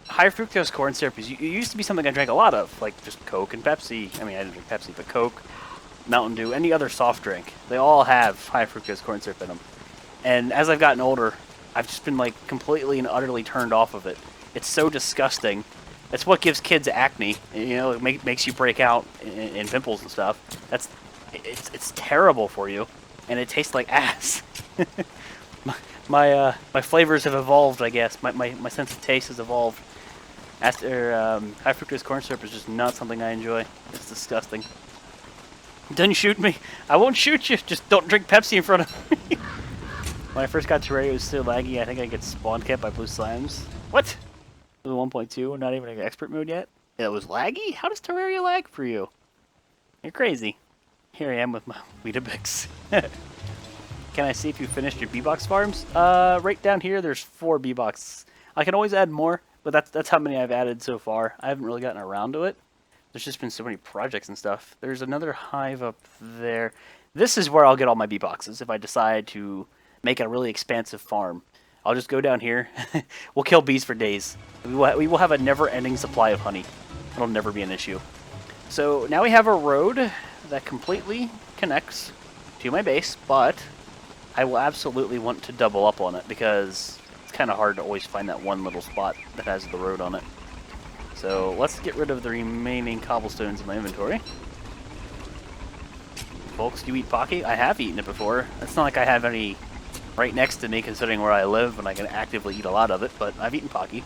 High fructose corn syrup it used to be something I drank a lot of, like just Coke and Pepsi. I mean, I didn't drink Pepsi, but Coke, Mountain Dew, any other soft drink. They all have high fructose corn syrup in them. And as I've gotten older, I've just been like completely and utterly turned off of it. It's so disgusting. It's what gives kids acne. You know, it makes you break out in pimples and stuff. It's terrible for you, and it tastes like ass. my flavors have evolved, I guess. My sense of taste has evolved. High fructose corn syrup is just not something I enjoy. It's disgusting. Don't shoot me. I won't shoot you. Just don't drink Pepsi in front of me. When I first got Terraria, it was still laggy. I think I get spawn kept by blue slimes. What? It was 1.2. Not even in expert mode yet. It was laggy? How does Terraria lag for you? You're crazy. Here I am with my Weetabix. Can I see if you finished your B-Box farms? Right down here, there's 4 B-Box. I can always add more, but that's how many I've added so far. I haven't really gotten around to it. There's just been so many projects and stuff. There's another hive up there. This is where I'll get all my B-Boxes if I decide to make a really expansive farm. I'll just go down here. We'll kill bees for days. We will have a never-ending supply of honey. It'll never be an issue. So now we have a road that completely connects to my base, but I will absolutely want to double up on it because it's kind of hard to always find that one little spot that has the road on it. So let's get rid of the remaining cobblestones in my inventory. Folks, do you eat Pocky? I have eaten it before. It's not like I have any right next to me considering where I live and I can actively eat a lot of it, but I've eaten Pocky.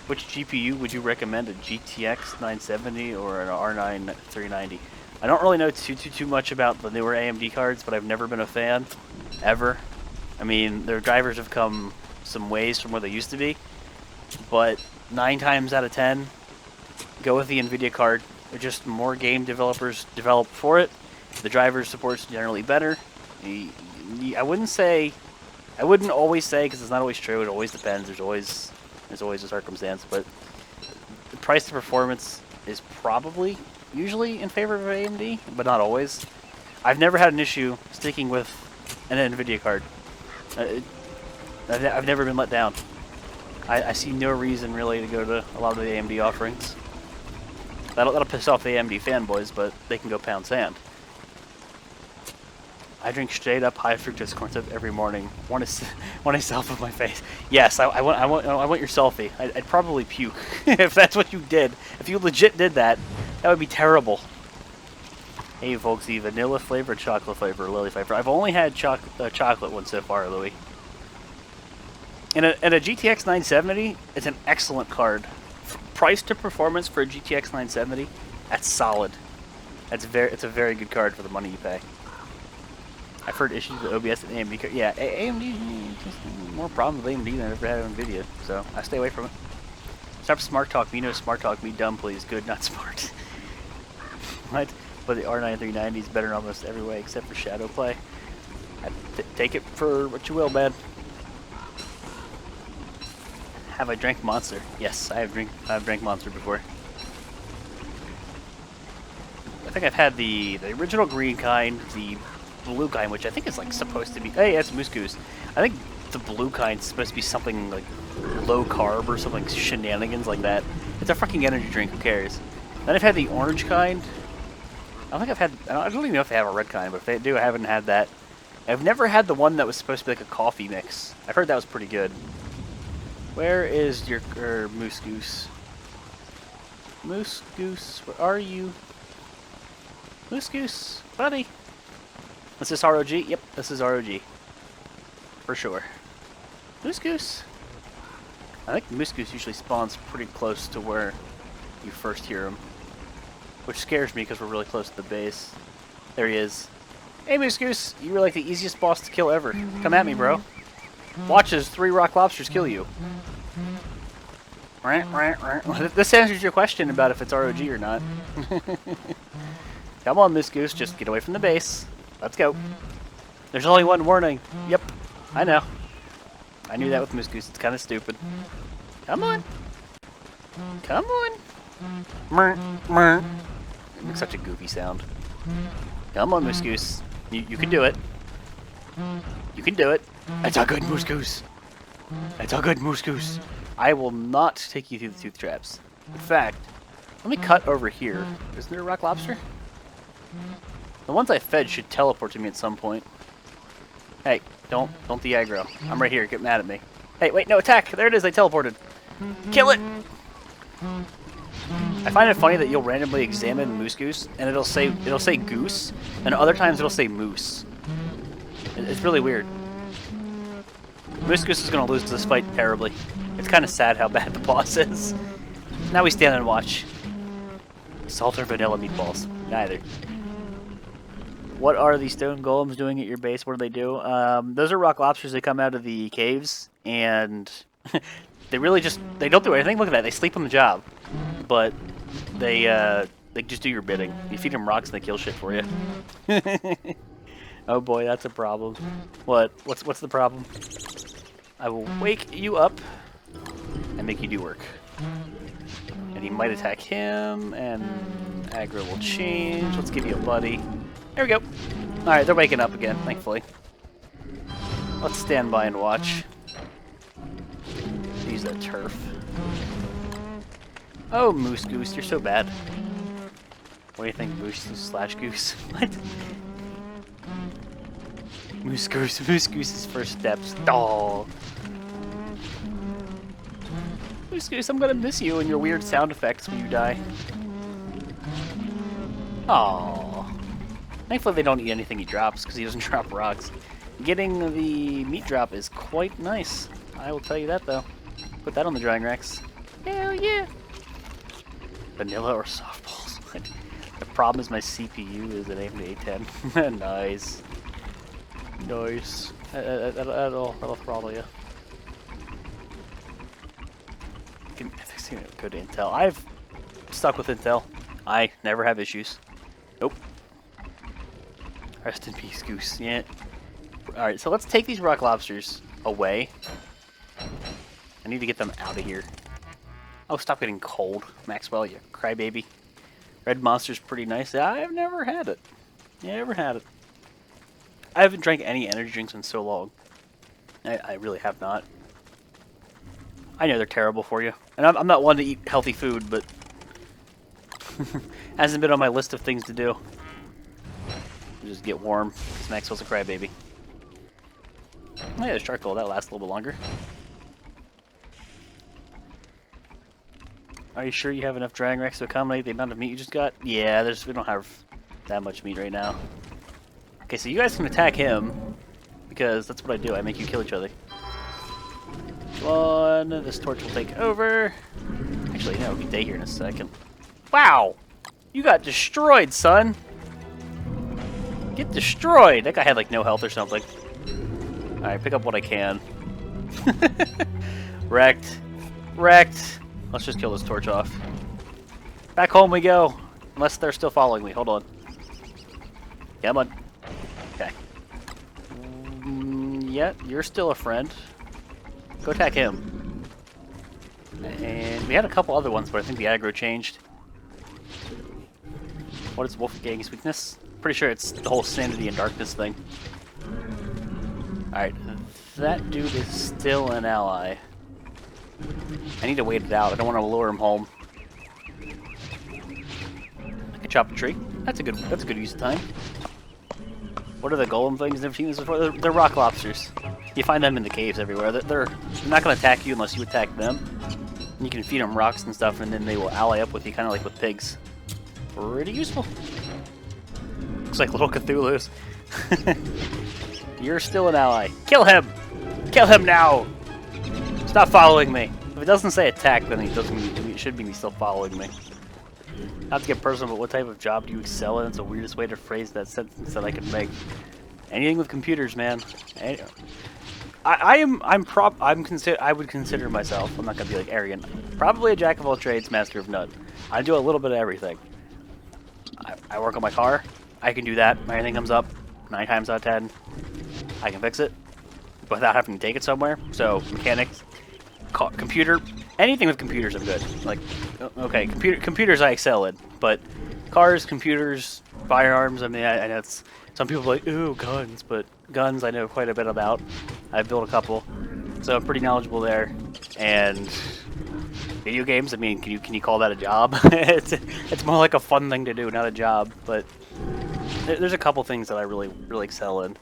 Which GPU would you recommend, a GTX 970 or an R9 390? I don't really know too much about the newer AMD cards, but I've never been a fan, ever. I mean, their drivers have come some ways from where they used to be, but 9 times out of 10, go with the NVIDIA card. They're just more game developers develop for it. The driver support's generally better. I wouldn't always say, because it's not always true, it always depends, there's always a circumstance, but the price to performance is probably usually in favor of AMD, but not always. I've never had an issue sticking with an NVIDIA card. I've never been let down. I see no reason really to go to a lot of the AMD offerings. That'll piss off the AMD fanboys, but they can go pound sand. I drink straight up high fructose corn syrup every morning. Want a selfie of my face? Yes, I want your selfie. I'd probably puke if that's what you did. If you legit did that, that would be terrible. Hey, folksy, vanilla flavor, chocolate flavor, lily flavor. I've only had chocolate one so far, Louis. And a GTX 970, it's an excellent card. Price to performance for a GTX 970, that's solid. It's a very good card for the money you pay. I've heard issues with OBS and AMD card. Yeah, AMD just more problems with AMD than I've ever had on Nvidia, so I stay away from it. Stop smart talk me, no smart talk me, dumb please. Good, not smart. What? But the R9 390 is better in almost every way except for shadow play. Take it for what you will, man. Have I drank Monster? Yes, I've drank Monster before. I think I've had the original green kind, the blue kind, which I think is like supposed to be. Hey, that's Moose Goose. I think the blue kind is supposed to be something like low carb or something shenanigans like that. It's a fucking energy drink. Who cares? Then I've had the orange kind. I don't even know if they have a red kind, but if they do, I haven't had that. I've never had the one that was supposed to be like a coffee mix. I've heard that was pretty good. Where is your Moose Goose? Moose Goose, where are you? Moose Goose, buddy. Is this ROG? Yep, this is ROG. For sure. Moose Goose. I think Moose Goose usually spawns pretty close to where you first hear him. Which scares me because we're really close to the base. There he is. Hey Moose Goose, you were like the easiest boss to kill ever. Come at me, bro. Watch as 3 rock lobsters kill you. This answers your question about if it's ROG or not. Come on, Moose Goose, just get away from the base. Let's go. There's only one warning. Yep, I know. I knew that with Moose Goose. It's kind of stupid. Come on. Come on. It makes such a goofy sound. Come on, Moose Goose. You can do it. You can do it. It's all good, Moose Goose. It's all good, Moose Goose. I will not take you through the tooth traps. In fact, let me cut over here. Isn't there a rock lobster? The ones I fed should teleport to me at some point. Hey, don't de-aggro. I'm right here. Get mad at me. Hey, wait, no, attack! There it is. They teleported. Kill it! I find it funny that you'll randomly examine Moose Goose, and it'll say Goose, and other times it'll say Moose. It's really weird. Moose Goose is going to lose this fight terribly. It's kind of sad how bad the boss is. Now we stand and watch. Salt or vanilla meatballs? Neither. What are these stone golems doing at your base? What do they do? Those are rock lobsters that come out of the caves, and they don't do anything. Look at that. They sleep on the job. But they just do your bidding. You feed them rocks and they kill shit for you. Oh boy, that's a problem. What's the problem? I will wake you up and make you do work. And he might attack him, and aggro will change. Let's give you a buddy. There we go. Alright, they're waking up again, thankfully. Let's stand by and watch. Use that turf. Oh, Moose Goose, you're so bad. What do you think, Moose slash Goose? What? Moose Goose's first steps. Oh. Moose Goose, I'm gonna miss you and your weird sound effects when you die. Aww. Thankfully they don't eat anything he drops, because he doesn't drop rocks. Getting the meat drop is quite nice. I will tell you that, though. Put that on the drying racks. Hell yeah! Vanilla or softballs? The problem is my CPU is at AMD A10. Nice. Nice. That'll throttle you. Go to Intel. I've stuck with Intel. I never have issues. Nope. Rest in peace, Goose. Yeah. Alright, so let's take these rock lobsters away. I need to get them out of here. Oh, stop getting cold, Maxwell, you crybaby. Red Monster's pretty nice. I've never had it. Never had it. I haven't drank any energy drinks in so long. I really have not. I know they're terrible for you. And I'm not one to eat healthy food, but hasn't been on my list of things to do. Just get warm, because Maxwell's a crybaby. Oh yeah, there's charcoal. That lasts a little bit longer. Are you sure you have enough drying racks to accommodate the amount of meat you just got? Yeah, we don't have that much meat right now. Okay, so you guys can attack him, because that's what I do. I make you kill each other. One, this torch will take over. Actually, no, it'll be day here in a second. Wow! You got destroyed, son! Get destroyed! That guy had, like, no health or something. Alright, pick up what I can. Wrecked. Wrecked. Let's just kill this torch off. Back home we go. Unless they're still following me. Hold on. Come on. Okay. Yeah, you're still a friend. Go attack him. And we had a couple other ones, but I think the aggro changed. What is Wolfgang's weakness? Pretty sure it's the whole sanity and darkness thing. Alright, that dude is still an ally. I need to wait it out. I don't want to lure him home. I can chop a tree. That's a good use of time. What are the golem things? Never seen this before. They're rock lobsters. You find them in the caves everywhere. They're not going to attack you unless you attack them. And you can feed them rocks and stuff, and then they will ally up with you, kind of like with pigs. Pretty useful. Looks like little Cthulhu's. You're still an ally. Kill him! Kill him now! Stop following me. If it doesn't say attack, then it should be still following me. Not to get personal, but what type of job do you excel in? It's the weirdest way to phrase that sentence that I could make. Anything with computers, man. I would consider myself, I'm not gonna be like arrogant, probably a jack of all trades, master of none. I do a little bit of everything. I work on my car. I can do that. When anything comes up, 9 times out of 10, I can fix it without having to take it somewhere. So mechanics, computer, anything with computers I'm good. Like, okay, computers I excel in, but Cars, computers, firearms. I mean, I know it's, some people are like, ooh, guns, but guns I know quite a bit about. I've built a couple, so I'm pretty knowledgeable there. And video games, I mean, can you call that a job? It's more like a fun thing to do, not a job. But there's a couple things that I really excel in.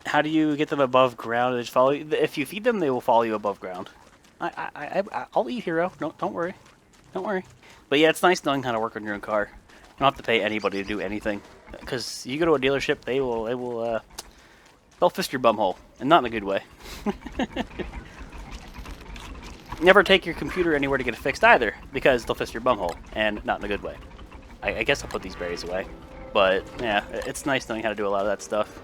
How do you get them above ground? They just follow you. If you feed them, they will follow you above ground. I'll eat, hero. Don't worry. Don't worry. But yeah, it's nice knowing how to work on your own car. You don't have to pay anybody to do anything. Because you go to a dealership, they'll fist your bumhole, and not in a good way. Never take your computer anywhere to get it fixed either, because they'll fist your bumhole, and not in a good way. I guess I'll put these berries away. But yeah, it's nice knowing how to do a lot of that stuff.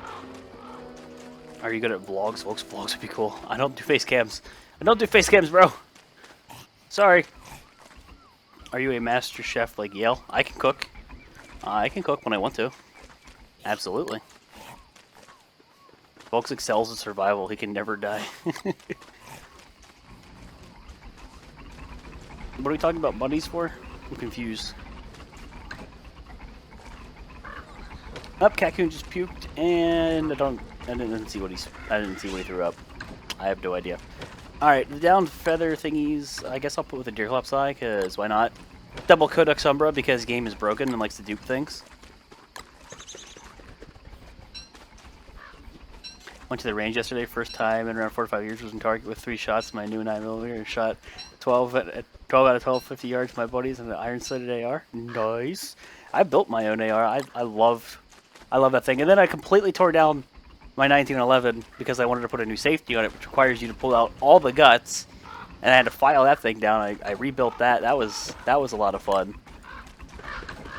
Are you good at vlogs? Folks, vlogs would be cool. I don't do face cams. I don't do face cams, bro. Sorry. Are you a master chef like Yale? I can cook. I can cook when I want to. Absolutely. Volx excels at survival. He can never die. What are we talking about bunnies for? I'm confused. Up, Cocoon just puked, and I didn't see what he threw up. I have no idea. Alright, the down feather thingies, I guess I'll put with a Deerclaps eye, because why not? Double Codex Umbra, because game is broken and likes to dupe things. Went to the range yesterday, first time in around 4 to 5 years, was in target with 3 shots, my new 9mm, and shot 12 out of 12, 50 yards to my buddies, and an iron-sighted AR. Nice. I built my own AR, I love that thing, and then I completely tore down my 1911 because I wanted to put a new safety on it, which requires you to pull out all the guts, and I had to file that thing down. I rebuilt that. That was a lot of fun.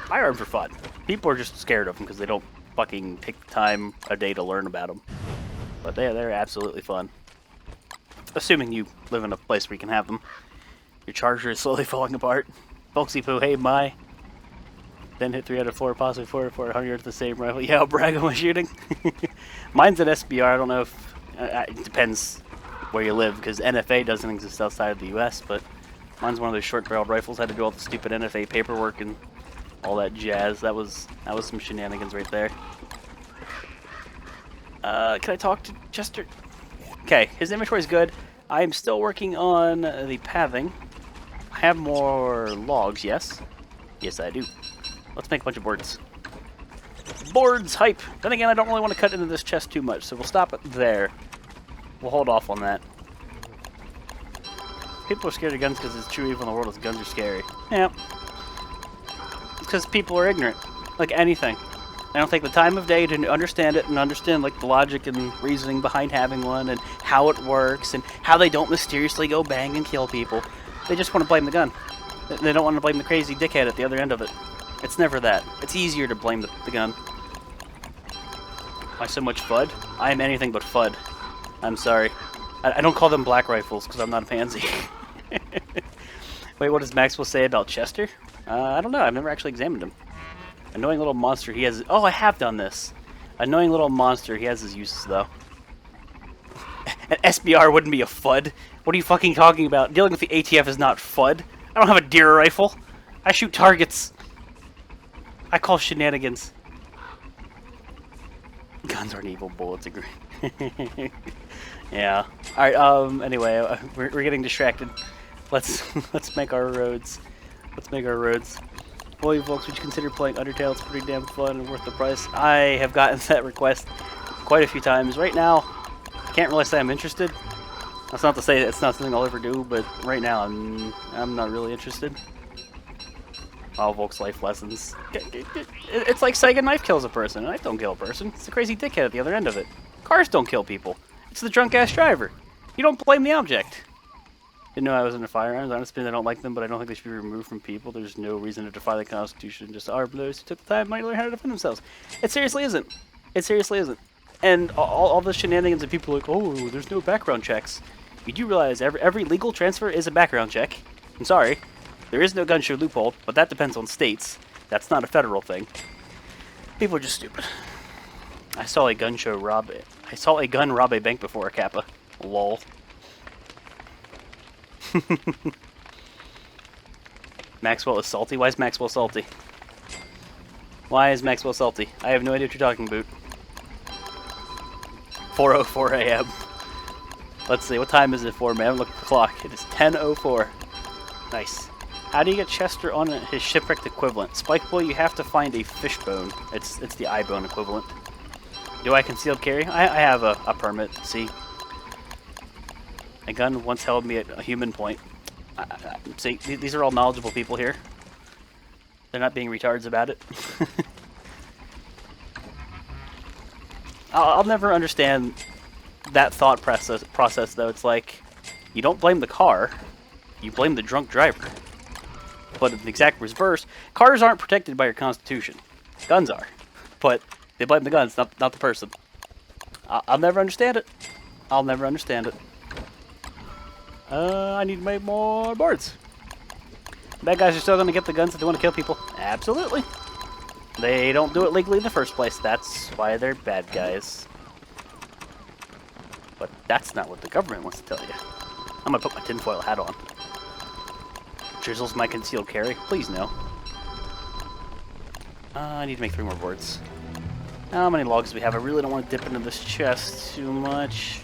Firearms are fun. People are just scared of them because they don't fucking take the time a day to learn about them. But they're absolutely fun. Assuming you live in a place where you can have them. Your charger is slowly falling apart. Folksy poo, hey my. Then hit 3 out of 4, possibly 4 out of 4, 100 yards the same rifle. Yeah, I'll brag on my shooting. Mine's an SBR. I don't know if... it depends where you live, because NFA doesn't exist outside of the US, but mine's one of those short-barreled rifles. I had to do all the stupid NFA paperwork and all that jazz. That was some shenanigans right there. Can I talk to Chester? Okay, his inventory's good. I'm still working on the pathing. I have more logs, yes? Yes, I do. Let's make a bunch of boards. Boards, hype! Then again, I don't really want to cut into this chest too much, so we'll stop it there. We'll hold off on that. People are scared of guns because it's true evil in the world is guns are scary. Yeah. It's because people are ignorant. Like anything. They don't take the time of day to understand it and understand like the logic and reasoning behind having one and how it works and how they don't mysteriously go bang and kill people. They just want to blame the gun. They don't want to blame the crazy dickhead at the other end of it. It's never that. It's easier to blame the gun. Why so much FUD? I am anything but FUD. I'm sorry. I don't call them black rifles because I'm not a pansy. Wait, what does Maxwell say about Chester? I don't know. I've never actually examined him. Annoying little monster. He has... Oh, I have done this. Annoying little monster. He has his uses, though. An SBR wouldn't be a FUD. What are you fucking talking about? Dealing with the ATF is not FUD. I don't have a deer rifle. I shoot targets. I call shenanigans. Guns aren't evil, bullets agree. Yeah. Alright, anyway, we're getting distracted. Let's make our roads. Let's make our roads. Boy, folks, would you consider playing Undertale? It's pretty damn fun and worth the price. I have gotten that request quite a few times. Right now, I can't really say I'm interested. That's not to say it's not something I'll ever do, but right now I'm not really interested. Oh, Volx life lessons. It's like saying a knife kills a person. A knife don't kill a person. It's the crazy dickhead at the other end of it. Cars don't kill people. It's the drunk-ass driver. You don't blame the object. Didn't know I was into firearms. Honestly, I don't like them, but I don't think they should be removed from people. There's no reason to defy the Constitution. Just our those who took the time might learn how to defend themselves. It seriously isn't. It seriously isn't. And all the shenanigans of people like, oh, there's no background checks. You do realize every legal transfer is a background check. I'm sorry. There is no gun show loophole, but that depends on states. That's not a federal thing. People are just stupid. I saw a gun rob a bank before a Kappa. Lol. Maxwell is salty? Why is Maxwell salty? Why is Maxwell salty? I have no idea what you're talking about. 4:04 a.m. Let's see, what time is it for me? I haven't looked at the clock. It is 10:04. Nice. How do you get Chester on his shipwrecked equivalent? Spike Boy, you have to find a fishbone. It's the eye bone equivalent. Do I concealed carry? I have a permit, see? A gun once held me at a human point. See, these are all knowledgeable people here. They're not being retards about it. I'll never understand that thought process, though. It's like, you don't blame the car, you blame the drunk driver. But in the exact reverse, cars aren't protected by your constitution. Guns are. But they blame the guns, not the person. I'll never understand it. I'll never understand it. I need to make more boards. Bad guys are still going to get the guns if they want to kill people. Absolutely. They don't do it legally in the first place. That's why they're bad guys. But that's not what the government wants to tell you. I'm going to put my tinfoil hat on. Drizzle's my concealed carry? Please no. I need to make 3 more boards. How many logs do we have? I really don't want to dip into this chest too much.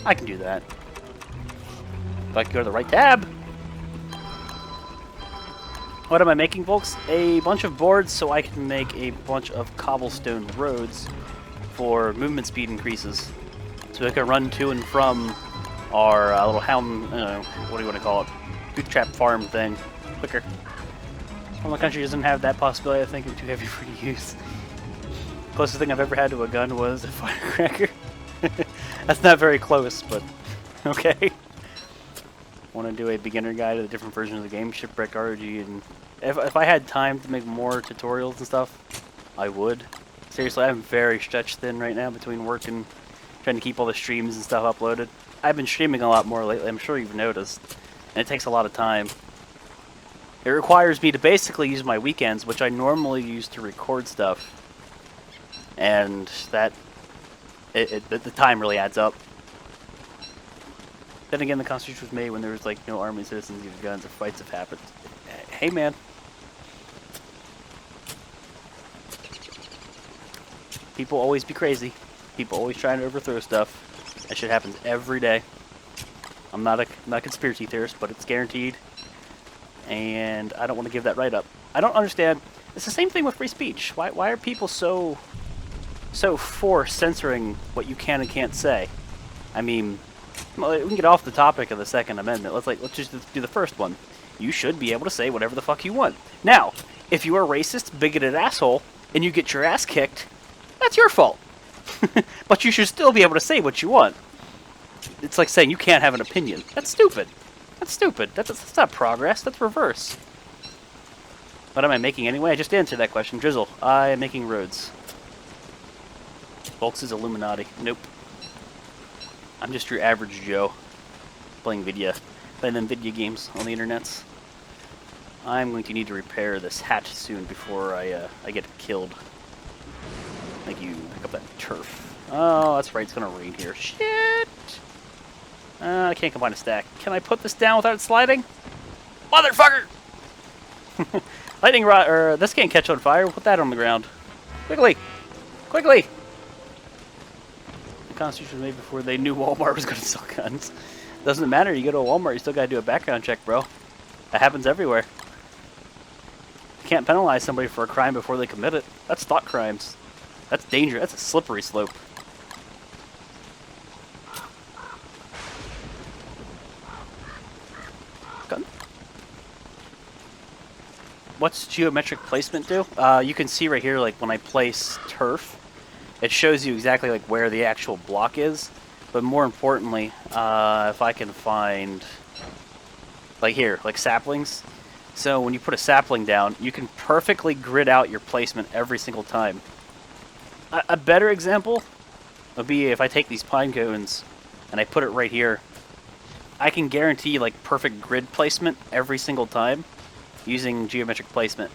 I can do that. If I can go to the right tab. What am I making, folks? A bunch of boards so I can make a bunch of cobblestone roads for movement speed increases. So I can run to and from our little hound, what do you want to call it? Bootstrap farm thing quicker. Well, my country doesn't have that possibility. I think it's too heavy for me to use. Closest thing I've ever had to a gun was a firecracker. That's not very close, but okay. Want to do a beginner guide to the different versions of the game, Shipwreck ROG, and if I had time to make more tutorials and stuff, I would. Seriously, I'm very stretched thin right now between work and trying to keep all the streams and stuff uploaded. I've been streaming a lot more lately, I'm sure you've noticed, and it takes a lot of time. It requires me to basically use my weekends, which I normally use to record stuff, and that, the time really adds up. Then again, the Constitution was made when there was like no army, citizens, even guns, or fights have happened. Hey, man. People always be crazy. People always trying to overthrow stuff. That shit happens every day. I'm not a conspiracy theorist, but it's guaranteed. And I don't want to give that right up. I don't understand. It's the same thing with free speech. Why are people so for censoring what you can and can't say? I mean, well, we can get off the topic of the Second Amendment. Let's just do the first one. You should be able to say whatever the fuck you want. Now, if you are a racist, bigoted asshole, and you get your ass kicked, that's your fault. But you should still be able to say what you want. It's like saying you can't have an opinion. That's stupid. That's stupid. That's not progress. That's reverse. What am I making anyway? I just answered that question. Drizzle, I am making roads. Volx is Illuminati. Nope. I'm just your average Joe. Playing them video games on the internets. I'm going to need to repair this hatch soon before I get killed. Thank you. Pick up that turf. Oh, that's right. It's going to rain here. Shit! I can't combine a stack. Can I put this down without it sliding? Motherfucker! Lightning rod, or this can't catch on fire. Put that on the ground. Quickly! Quickly! The Constitution was made before they knew Walmart was going to sell guns. Doesn't matter. You go to a Walmart, you still got to do a background check, bro. That happens everywhere. You can't penalize somebody for a crime before they commit it. That's thought crimes. That's danger. That's a slippery slope. Gun. What's geometric placement do? You can see right here, like when I place turf, it shows you exactly like where the actual block is. But more importantly, if I can find, like here, like saplings. So when you put a sapling down, you can perfectly grid out your placement every single time. A better example would be if I take these pine cones and I put it right here. I can guarantee like perfect grid placement every single time using geometric placement.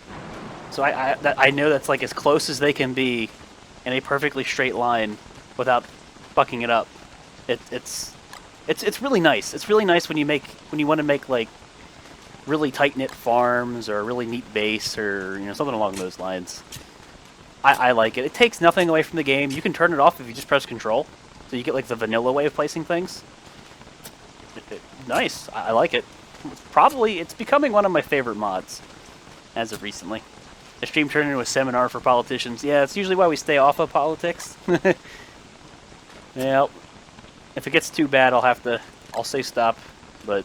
So I know that's like as close as they can be in a perfectly straight line without fucking it up. It's really nice. It's really nice when you want to make like really tight-knit farms or a really neat base or something along those lines. I like it. It takes nothing away from the game. You can turn it off if you just press control. So you get like the vanilla way of placing things. Nice. I like it. It's becoming one of my favorite mods as of recently. The stream turned into a seminar for politicians. Yeah, it's usually why we stay off of politics. Well, if it gets too bad, I'll say stop, but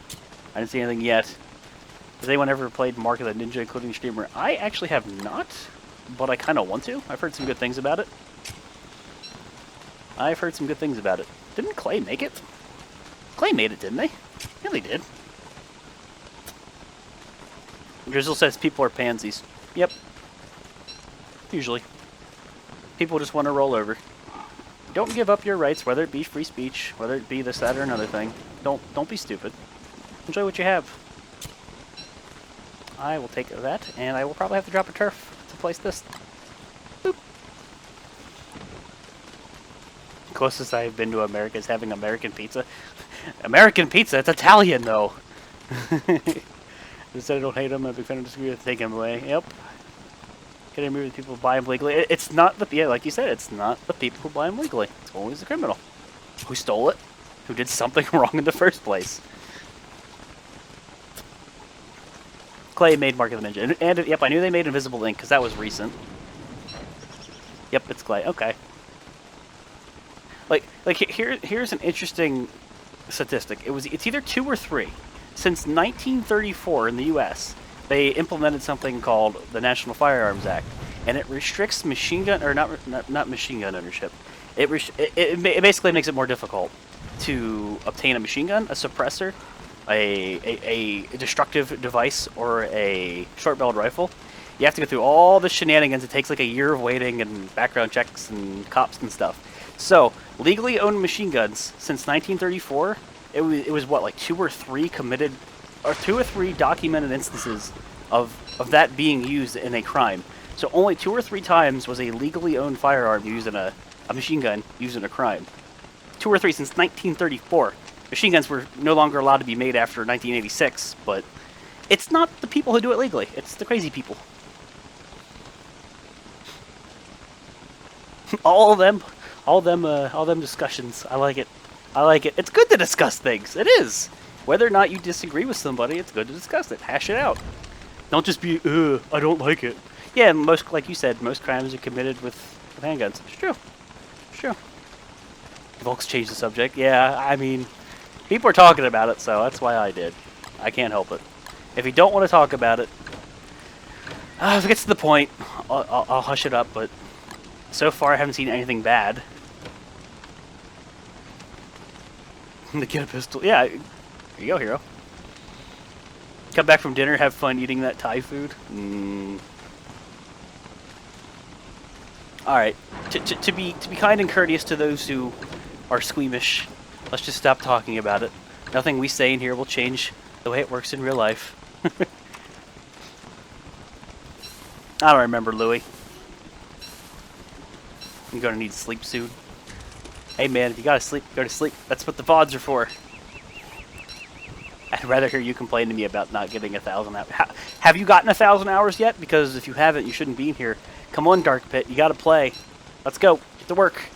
I didn't see anything yet. Has anyone ever played Mark of the Ninja, including streamer? I actually have not, but I kind of want to. I've heard some good things about it. Didn't Klei make it? Klei made it, didn't they? Yeah, they did. Drizzle says people are pansies. Yep. Usually. People just want to roll over. Don't give up your rights, whether it be free speech, whether it be this, that, or another thing. Don't be stupid. Enjoy what you have. I will take that, and I will probably have to drop a turf to place this. Boop. Closest I've been to America is having American pizza. American pizza? It's Italian, though. They said I don't hate them. I'm a big fan of disagree with take them away. Yep. Can I remove the people who buy them legally? It's not the, like you said, it's not the people who buy them legally. It's always the criminal. Who stole it? Who did something wrong in the first place? Klei made Mark of the Ninja. And yep, I knew they made Invisible Ink because that was recent. Yep, it's Klei. Okay. Here's an interesting statistic. It's either 2 or 3. Since 1934 in the U.S., they implemented something called the National Firearms Act, and it restricts machine gun, or not machine gun ownership. It basically makes it more difficult to obtain a machine gun, a suppressor, a destructive device, or a short-barreled rifle. You have to go through all the shenanigans. It takes like a year of waiting and background checks and cops and stuff. So, legally owned machine guns since 1934, it was what, like 2 or 3 committed, or 2 or 3 documented instances of that being used in a crime. So only 2 or 3 times was a legally owned firearm used in a machine gun used in a crime. 2 or 3 since 1934. Machine guns were no longer allowed to be made after 1986, but it's not the people who do it legally. It's the crazy people. all them discussions. I like it. It's good to discuss things. It is. Whether or not you disagree with somebody, it's good to discuss it. Hash it out. Don't just be, I don't like it. Yeah, like you said, most crimes are committed with handguns. It's true. It's true. Volx changed the subject. Yeah, I mean, people are talking about it, so that's why I did. I can't help it. If you don't want to talk about it, if it gets to the point, I'll hush it up, but so far I haven't seen anything bad. To get a pistol. Yeah, here you go, hero. Come back from dinner, have fun eating that Thai food. Alright, to be kind and courteous to those who are squeamish, let's just stop talking about it. Nothing we say in here will change the way it works in real life. I don't remember, Louie. I'm gonna need sleep soon. Hey man, if you gotta sleep, go to sleep. That's what the VODs are for. I'd rather hear you complain to me about not getting 1,000 hours. Have you gotten 1,000 hours yet? Because if you haven't, you shouldn't be in here. Come on, Dark Pit, you gotta play. Let's go. Get to work.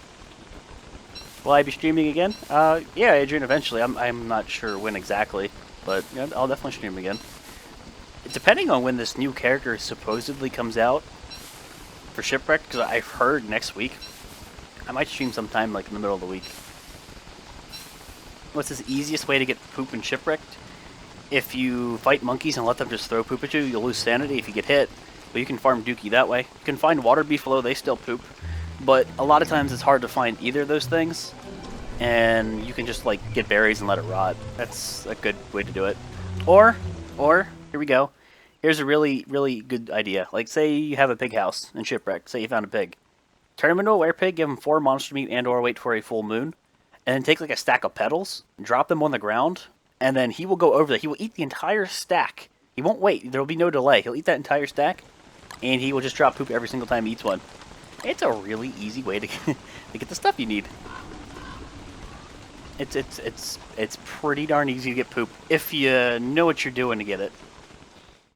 Will I be streaming again? Yeah, Adrian, eventually. I'm not sure when exactly, but yeah, I'll definitely stream again. Depending on when this new character supposedly comes out for Shipwrecked, because I've heard next week. I might stream sometime like in the middle of the week. What's the easiest way to get poop in Shipwrecked? If you fight monkeys and let them just throw poop at you, you'll lose sanity if you get hit. But you can farm Dookie that way. You can find water beefalo, they still poop. But a lot of times it's hard to find either of those things. And you can just like get berries and let it rot. That's a good way to do it. Or, here we go. Here's a really, really good idea. Like say you have a pig house in Shipwrecked. Say you found a pig. Turn him into a werepig, give him 4 monster meat and or wait for a full moon. And then take like a stack of petals, drop them on the ground, and then he will go over there. He will eat the entire stack. He won't wait. There will be no delay. He'll eat that entire stack, and he will just drop poop every single time he eats one. It's a really easy way to get the stuff you need. It's pretty darn easy to get poop if you know what you're doing to get it.